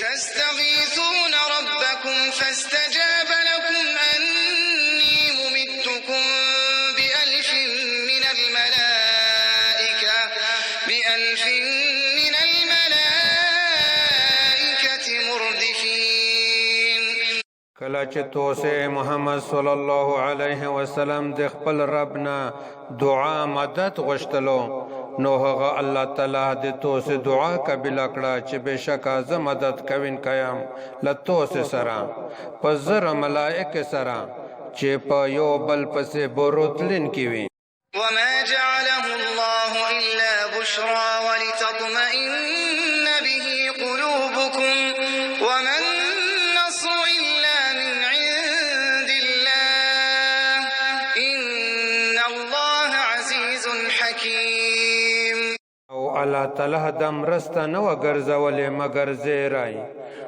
تستغيثون ربكم فاستجاب لكم أني ممدكم بألف من الملائكة مردفين. کله چې توسه محمد صلی الله علیه وسلم د خپل ربنا دعا مدد غشتلو نو هغه الله تعالی د توسه دعا قبول کړه چې بشک از مدد کوین کيام لتوسه سره په زر ملائکه سره چې په یو بل پسې بوروتلین کی وي. وما جعله الله إلا بشرى ولتطمئن به قلوبكم وما النصر إلا من عند الله إن الله عزيز حكيم. او الله تعالی دم رسته نو ګرځولې مگر زیرای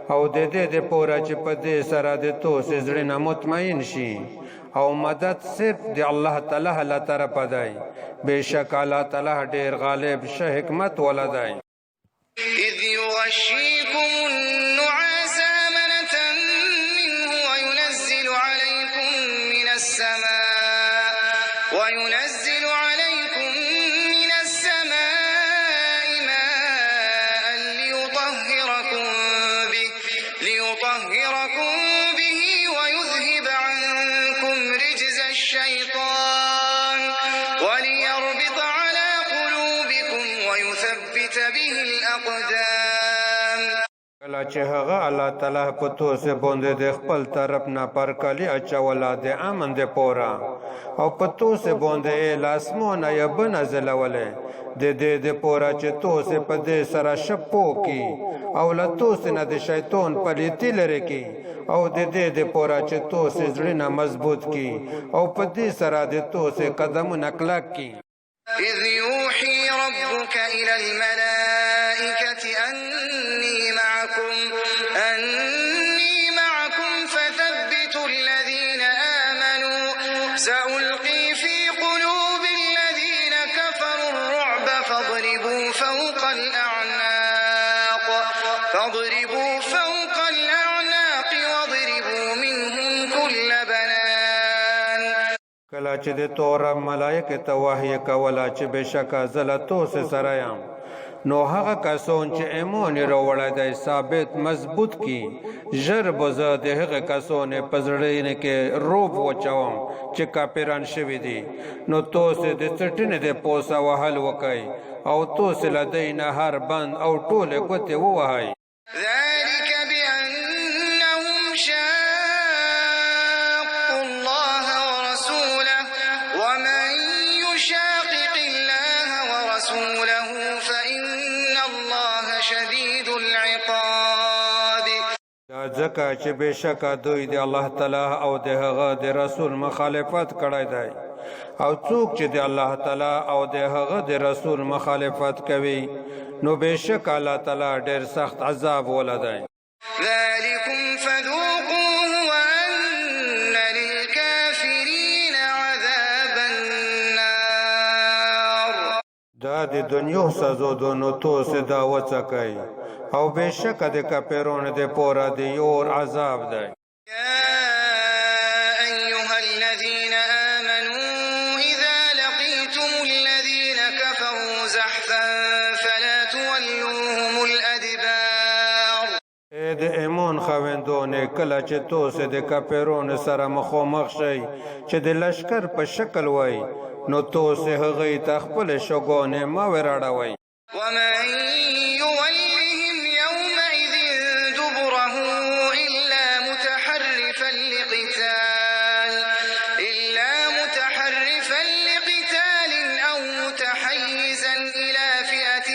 او د دې د پورا چې په دې سره د توسه زړه نه مطمئن شي او مدد صرف دی الله تعالی له طرف دی بشک الله تعالی ډیر غالب شه حکمت ولدای. إذ يغشيكم النعاس أمنة منه وينزل عليكم من السماء ماء ليطهركم به ويذهب عنكم رجز الشيطان وليربط على قلوبكم ويثبت به الأقدام. کله چې هغه الله تعالی په توسه باندې د خپل طرف نه پرکلی اچولا د امن د پورا او په توسه باندې لاسمونه یا بنزلولې د دې د پورا چې توسه په دې سره شپو کی او له توسه نه د شیطان پلیتی لري کی او د دې د پورا چې توسه زړه نه مضبوط کی او په دې سره د توسه قدمونه کلک کی. إذ يوحي ربك إلى الملائكة أني معكم فثبتوا الذين آمنوا سألقي في قلوب الذين كفروا الرعب فاضربوا فوق الأعناق واضربوا منهم كل بنان. کله چې د تور ملائکه ته وحی کولا چې بشکا زلتو سره یم نو هغه کسون چې ایمان وروړی دی ثابت مضبوط کی ژر بزه د هغه کسون پزړین کې روب وچوم چې کاپیران شوی دي نو توسه د چټنې د پوسا وهل وکي او توسه لدین هر بند او ټوله کوته ووهي. ذلك بأنهم شاقوا الله ورسوله ومن يشاقق الله ورسوله فإن الله شديد العقاب. ځکه چې بشکا دوی د الله تعالی او د هغه د رسول مخالفت کړی دی او څوک چې د الله تعالی او د هغه د رسول مخالفت کوي نو بشک الله تعالی ډیر سخت عذاب ولدای. ذلكم فذوقوه وأن للكافرين عذاب النار. دا د دنیا سزا دونو توسه دا وڅکای او بشک د کافرونو د پورا د یور عذاب دی. يا أيها الذين آمنوا إذا لقيتم الذين كفروا زحفا فلا تولوهم الأدبار. د ایمان خويندونه کله چې توسه د کافرونو سره مخامخ شي چې د لشکر په شکل وای نو توسه هغه تخپل شګونه ما وراړوي. ومن يولهم يومئذ دبره إلا متحرفا لقتال أو متحيزا إلى فئة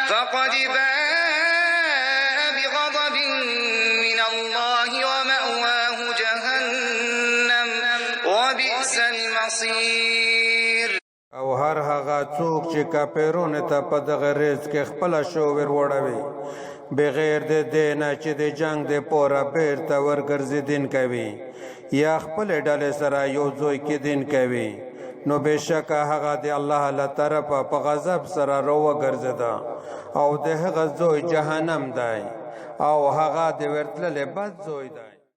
فقد باء بغضب من الله ومأواه جهنم وبئس المصير. او هر هغه څوک چې کافرونو ته په دغه رزق کې خپل شو وروړوي بغیر د دینه چې د جنگ د پورا بیرته ورګرځیدین کوي یا خپل ډلې سره یو ځای کې دین کوي نو بشک هغه دی الله له طرفه په غضب سره رو ګرځدا او د هغه زوی جهنم دی او هغه دی ورتلل بد زوی دی